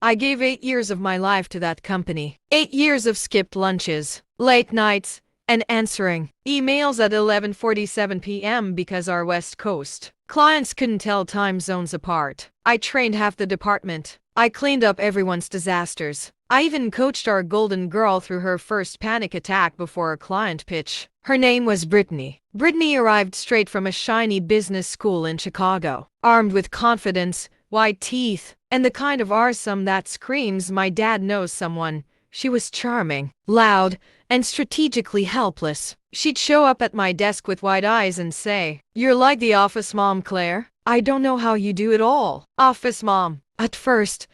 I gave 8 years of my life to that company. 8 years of skipped lunches, late nights, and answering emails at 11:47 p.m. because our West Coast clients couldn't tell time zones apart. I trained half the department. I cleaned up everyone's disasters. I even coached our golden girl through her first panic attack before a client pitch. Her name was Brittany. Brittany arrived straight from a shiny business school in Chicago, armed with confidence, white teeth, and the kind of arsome that screams, "My dad knows someone." She was charming, loud, and strategically helpless. She'd show up at my desk with wide eyes and say, "You're like the office mom, Claire. I don't know how you do it all." Office mom. At first,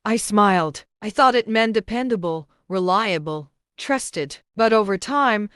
I smiled. I thought it meant dependable, reliable, trusted. But over time,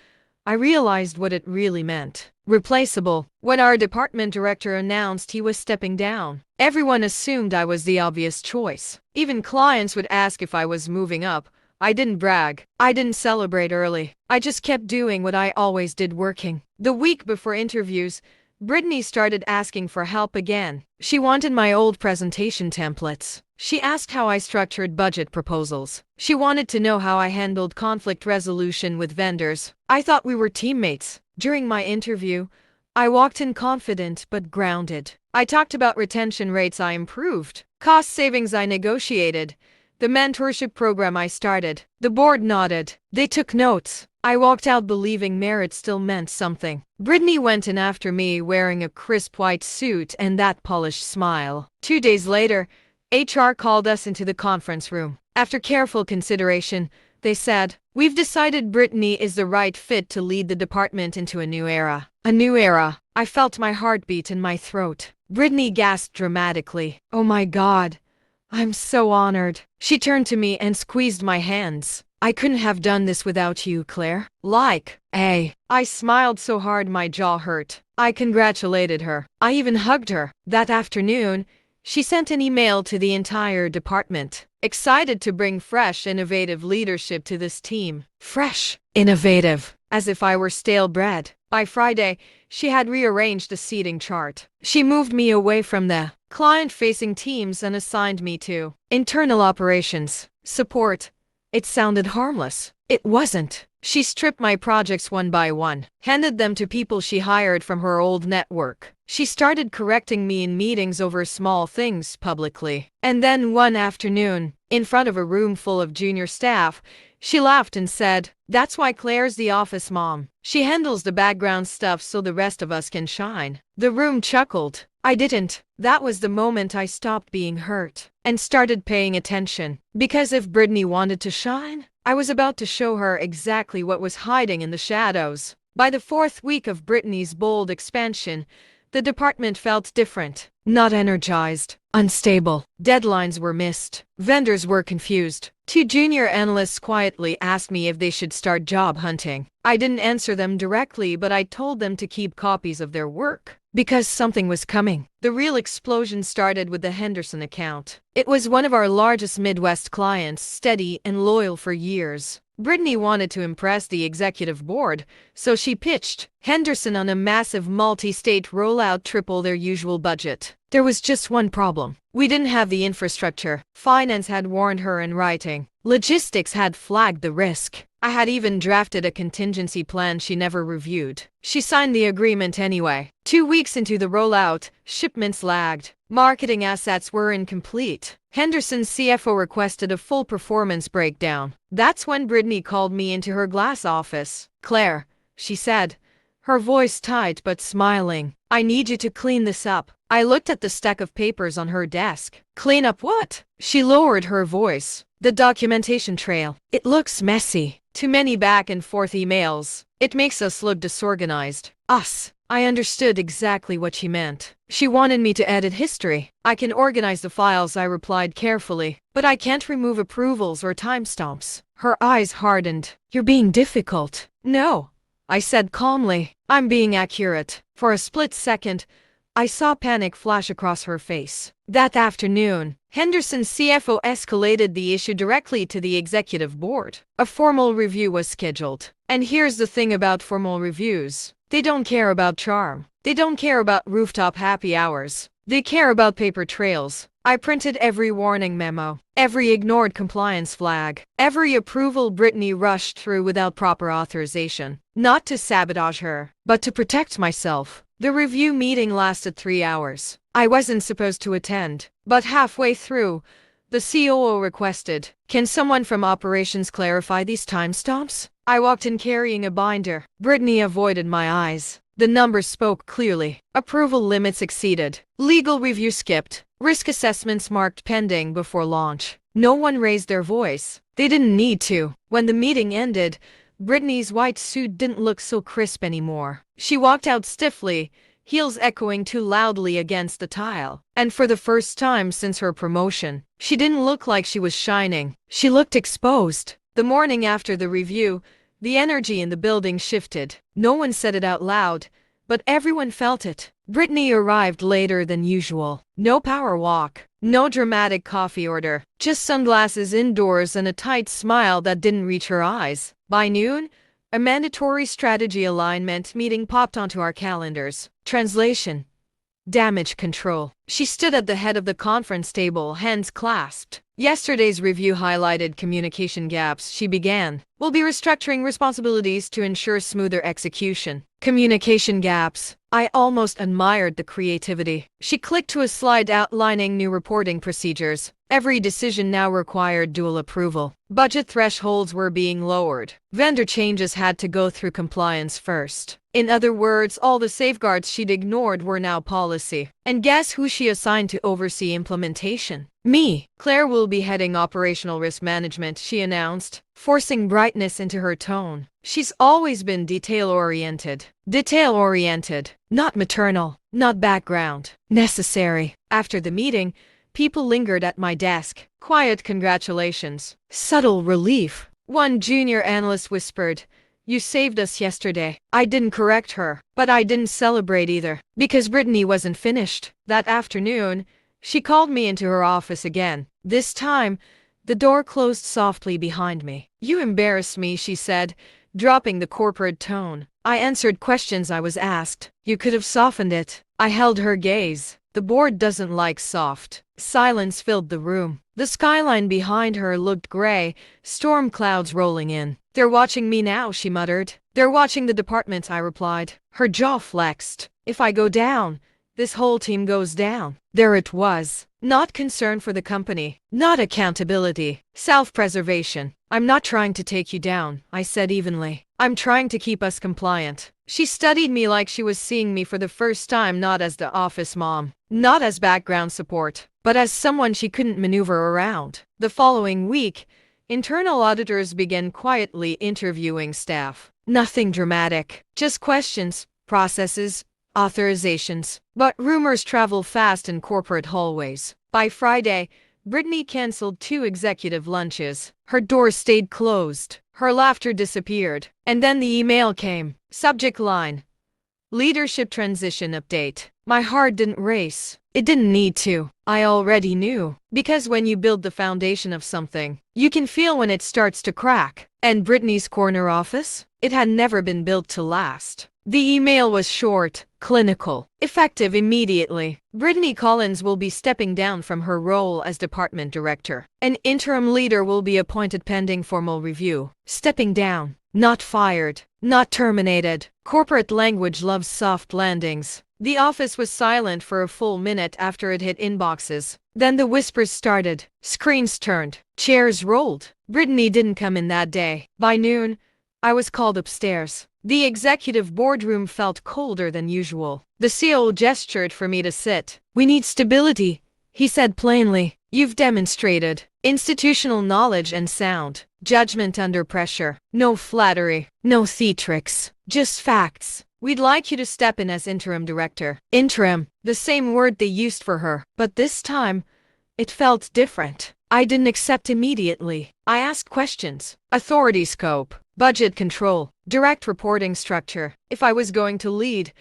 I realized what it really meant. Replaceable. When our department director announced he was stepping down, everyone assumed I was the obvious choice. Even clients would ask if I was moving up. I didn't brag. I didn't celebrate early. I just kept doing what I always did, working. The week before interviews, Brittany started asking for help again. She wanted my old presentation templates. She asked how I structured budget proposals. She wanted to know how I handled conflict resolution with vendors. I thought we were teammates. During my interview, I walked in confident but grounded. I talked about retention rates I improved, cost savings I negotiated, the mentorship program I started. The board nodded. They took notes. I walked out believing merit still meant something. Brittany went in after me wearing a crisp white suit and that polished smile. 2 days later, HR called us into the conference room. After careful consideration, they said, "We've decided Brittany is the right fit to lead the department into a new era." A new era. I felt my heartbeat in my throat. Brittany gasped dramatically. "Oh my God. I'm so honored." She turned to me and squeezed my hands. "I couldn't have done this without you, Claire." I smiled so hard my jaw hurt. I congratulated her. I even hugged her. That afternoon, she sent an email to the entire department, excited to bring fresh, innovative leadership to this team. Fresh, innovative, as if I were stale bread. By Friday, she had rearranged the seating chart. She moved me away from the client-facing teams and assigned me to internal operations, support. It sounded harmless. It wasn't. She stripped my projects one by one, handed them to people she hired from her old network. She started correcting me in meetings over small things publicly. And then one afternoon, in front of a room full of junior staff, she laughed and said, "That's why Claire's the office mom. She handles the background stuff so the rest of us can shine." The room chuckled. I didn't. That was the moment I stopped being hurt and started paying attention. Because if Brittany wanted to shine, I was about to show her exactly what was hiding in the shadows. By the 4th week of Brittany's bold expansion, the department felt different. Not energized. Unstable. Deadlines were missed. Vendors were confused. 2 junior analysts quietly asked me if they should start job hunting. I didn't answer them directly, but I told them to keep copies of their work. Because something was coming. The real explosion started with the Henderson account. It was one of our largest Midwest clients, steady and loyal for years. Brittany wanted to impress the executive board, so she pitched Henderson on a massive multi-state rollout, triple their usual budget. There was just one problem. We didn't have the infrastructure. Finance had warned her in writing. Logistics had flagged the risk. I had even drafted a contingency plan she never reviewed. She signed the agreement anyway. 2 weeks into the rollout, shipments lagged. Marketing assets were incomplete. Henderson's CFO requested a full performance breakdown. That's when Brittany called me into her glass office. "Claire," she said, her voice tight but smiling, "I need you to clean this up." I looked at the stack of papers on her desk. "Clean up what?" She lowered her voice. "The documentation trail. It looks messy. Too many back and forth emails. It makes us look disorganized." Us. I understood exactly what she meant. She wanted me to edit history. "I can organize the files," I replied carefully, "but I can't remove approvals or timestamps." Her eyes hardened. "You're being difficult." "No," I said calmly. "I'm being accurate." For a split second, I saw panic flash across her face. That afternoon, Henderson's CFO escalated the issue directly to the executive board. A formal review was scheduled. And here's the thing about formal reviews. They don't care about charm. They don't care about rooftop happy hours. They care about paper trails. I printed every warning memo, every ignored compliance flag, every approval Brittany rushed through without proper authorization. Not to sabotage her, but to protect myself. The review meeting lasted 3 hours. I wasn't supposed to attend, but halfway through, the COO requested, "Can someone from operations clarify these timestamps?" I walked in carrying a binder. Brittany avoided my eyes. The numbers spoke clearly. Approval limits exceeded. Legal review skipped. Risk assessments marked pending before launch. No one raised their voice. They didn't need to. When the meeting ended, Brittany's white suit didn't look so crisp anymore. She walked out stiffly, heels echoing too loudly against the tile. And for the first time since her promotion, she didn't look like she was shining. She looked exposed. The morning after the review, the energy in the building shifted. No one said it out loud, but everyone felt it. Brittany arrived later than usual. No power walk, no dramatic coffee order, just sunglasses indoors and a tight smile that didn't reach her eyes. By noon, a mandatory strategy alignment meeting popped onto our calendars. Translation: damage control. She stood at the head of the conference table, hands clasped. Yesterday's review highlighted communication gaps. She began. "We'll be restructuring responsibilities to ensure smoother execution." Communication gaps. I almost admired the creativity. She clicked to a slide outlining new reporting procedures. Every decision now required dual approval. Budget thresholds were being lowered. Vendor changes had to go through compliance first. In other words, all the safeguards she'd ignored were now policy. And guess who she assigned to oversee implementation? Me. "Claire will be heading operational risk management," she announced, forcing brightness into her tone. She's always been detail-oriented. Detail-oriented. Not maternal. Not background. Necessary. After the meeting, people lingered at my desk. Quiet congratulations. Subtle relief. One junior analyst whispered, "You saved us yesterday." I didn't correct her, but I didn't celebrate either, because Brittany wasn't finished. That afternoon, she called me into her office again. This time, the door closed softly behind me. "You embarrass me," she said, dropping the corporate tone. I answered questions I was asked. "You could have softened it." I held her gaze. "The board doesn't like soft." Silence filled the room. The skyline behind her looked gray, storm clouds rolling in. "They're watching me now," she muttered. "They're watching the department," I replied. Her jaw flexed. "If I go down, this whole team goes down." There it was. Not concern for the company. Not accountability. Self-preservation. "I'm not trying to take you down," I said evenly. "I'm trying to keep us compliant." She studied me like she was seeing me for the first time, not as the office mom, not as background support, but as someone she couldn't maneuver around. The following week, internal auditors began quietly interviewing staff. Nothing dramatic, just questions, processes, authorizations. But rumors travel fast in corporate hallways. By Friday, Brittany canceled 2 executive lunches. Her door stayed closed. Her laughter disappeared. And then the email came. Subject line: leadership transition update. My heart didn't race. It didn't need to. I already knew. Because when you build the foundation of something, you can feel when it starts to crack. And Brittany's corner office? It had never been built to last. The email was short, clinical, effective immediately. Brittany Collins will be stepping down from her role as department director. An interim leader will be appointed pending formal review. Stepping down, not fired, not terminated. Corporate language loves soft landings. The office was silent for a full minute after it hit inboxes. Then the whispers started. Screens turned. Chairs rolled. Brittany didn't come in that day. By noon, I was called upstairs. The executive boardroom felt colder than usual. The CEO gestured for me to sit. "We need stability," he said plainly. "You've demonstrated institutional knowledge and sound judgment under pressure. No flattery, no theatrics, just facts. We'd like you to step in as interim director." Interim, the same word they used for her. But this time, it felt different. I didn't accept immediately. I asked questions. Authority scope, budget control, direct reporting structure. If I was going to lead,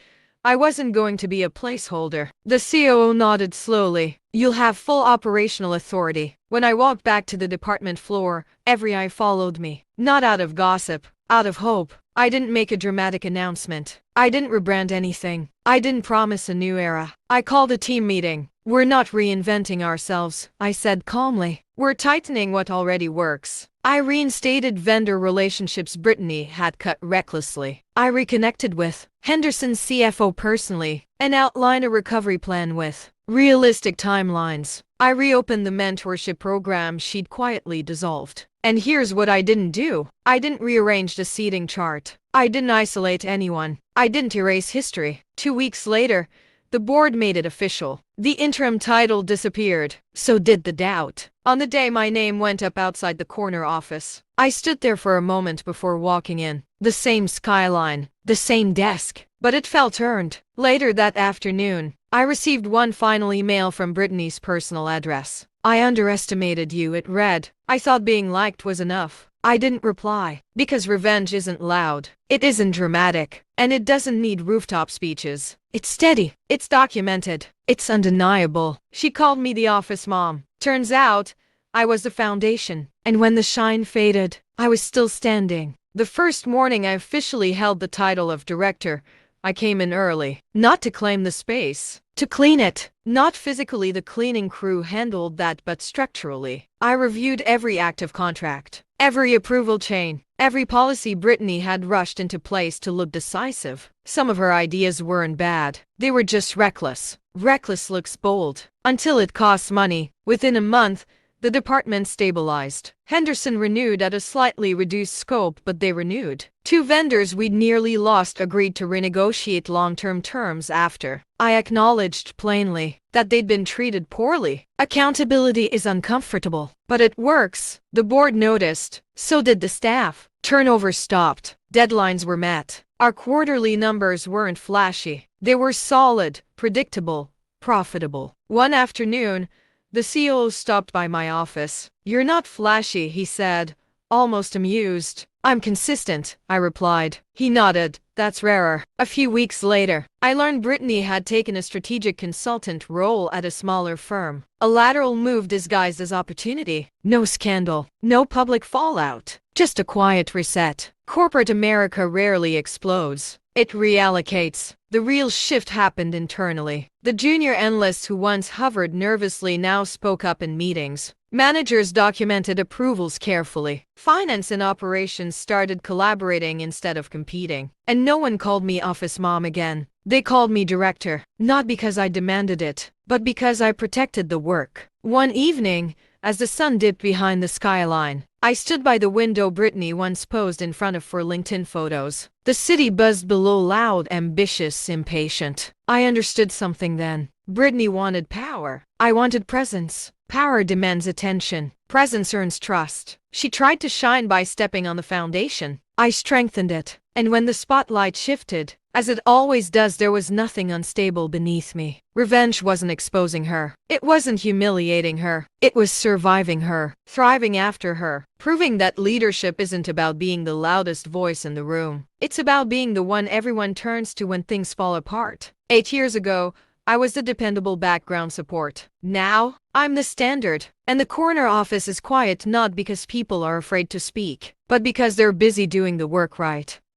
I wasn't going to be a placeholder. The COO nodded slowly. "You'll have full operational authority." When I walked back to the department floor, every eye followed me. Not out of gossip, out of hope. I didn't make a dramatic announcement. I didn't rebrand anything. I didn't promise a new era. I called a team meeting. We're not reinventing ourselves, I said calmly. We're tightening what already works. I reinstated vendor relationships Brittany had cut recklessly. I reconnected with Henderson's CFO personally and outlined a recovery plan with realistic timelines. I reopened the mentorship program she'd quietly dissolved. And here's what I didn't do. I didn't rearrange the seating chart. I didn't isolate anyone. I didn't erase history. 2 weeks later, the board made it official. The interim title disappeared. So did the doubt. On the day my name went up outside the corner office, I stood there for a moment before walking in. The same skyline, the same desk, but it felt earned. Later that afternoon, I received one final email from Brittany's personal address. I underestimated you, it read. I thought being liked was enough. I didn't reply, because revenge isn't loud, it isn't dramatic, and it doesn't need rooftop speeches. It's steady, it's documented, it's undeniable. She called me the office mom. Turns out, I was the foundation, and when the shine faded, I was still standing. The first morning I officially held the title of director, I came in early, not to claim the space, to clean it. Not physically, the cleaning crew handled that, but structurally. I reviewed every active contract, every approval chain, every policy Brittany had rushed into place to look decisive. Some of her ideas weren't bad, they were just reckless. Reckless looks bold, until it costs money. Within a month, the department stabilized. Henderson renewed at a slightly reduced scope, but they renewed. 2 vendors we'd nearly lost agreed to renegotiate long-term terms after. I acknowledged plainly that they'd been treated poorly. Accountability is uncomfortable, but it works. The board noticed, so did the staff. Turnover stopped. Deadlines were met. Our quarterly numbers weren't flashy. They were solid, predictable, profitable. One afternoon, the CEO stopped by my office. You're not flashy, he said, almost amused. I'm consistent, I replied. He nodded. That's rarer. A few weeks later, I learned Brittany had taken a strategic consultant role at a smaller firm. A lateral move disguised as opportunity. No scandal, no public fallout, just a quiet reset. Corporate America rarely explodes. It reallocates. The real shift happened internally. The junior analysts who once hovered nervously now spoke up in meetings. Managers documented approvals carefully. Finance and operations started collaborating instead of competing. And no one called me office mom again. They called me director, not because I demanded it, but because I protected the work. One evening, as the sun dipped behind the skyline, I stood by the window Brittany once posed in front of for LinkedIn photos. The city buzzed below, loud, ambitious, impatient. I understood something then. Brittany wanted power. I wanted presence. Power demands attention. Presence earns trust. She tried to shine by stepping on the foundation. I strengthened it. And when the spotlight shifted, as it always does, there was nothing unstable beneath me. Revenge wasn't exposing her. It wasn't humiliating her. It was surviving her, thriving after her, proving that leadership isn't about being the loudest voice in the room. It's about being the one everyone turns to when things fall apart. 8 years ago, I was the dependable background support. Now, I'm the standard. And the corner office is quiet not because people are afraid to speak, but because they're busy doing the work right.